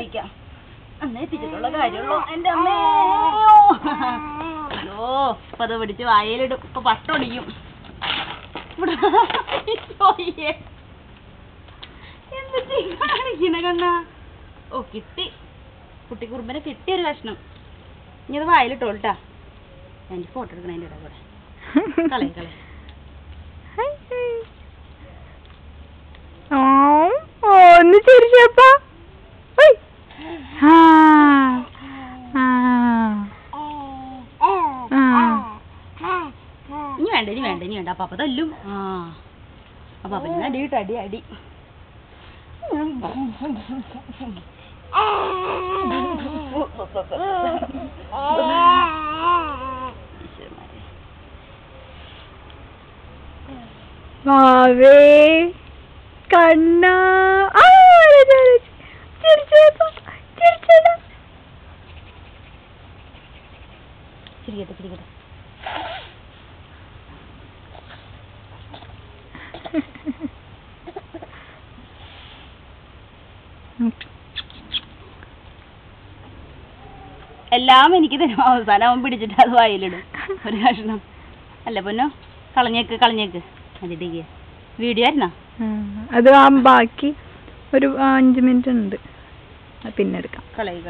എത്തിക്കാം. അന്ന് എത്തിച്ചിട്ടുള്ള കാര്യമുള്ളൂ എന്റെ അമ്മേ. അയ്യോ ഇപ്പൊ അത് പിടിച്ച് വായലിടും. ഇപ്പൊ പട്ടൊടിക്കും. എന്തൊക്കെ കാണിക്കണ കണ്ണ. ഓ കിട്ടി, കുട്ടി കുറുമ്പനെ കിട്ടിയൊരു കഷ്ണം. ഇനി അത് വായിലിട്ടോട്ടാ. എനിക്ക് ഫോട്ടോ എടുക്കണം അതിൻ്റെ ഇടയിൽ കൂടെ. കളയ കളയ. ഒന്ന് ചിരിച്ചപ്പാ. ഇനി വേണ്ട ഇനി വേണ്ട ഇനി വേണ്ട. അപ്പാപ്പ തല്ലും. അപ്പാപ്പ അടി കിട്ടും. അടി അടി. വാവേ കണ്ണ ചിരിക്കട്ടെ ചിരിക്കട്ടെ. എല്ലാം എനിക്ക് തരും. അവസാനം അവൻ പിടിച്ചിട്ട് അത് വായിലിടും ഒരു കഷ്ണം. അല്ല പൊന്നോ, കളഞ്ഞേക്ക് കളഞ്ഞേക്ക്. അതിട്ടേക്ക് വീഡിയോ ആയിരുന്നോ? അത് ബാക്കി ഒരു 5 മിനിറ്റ് ഉണ്ട്, പിന്നെ എടുക്കാം. കളയുക.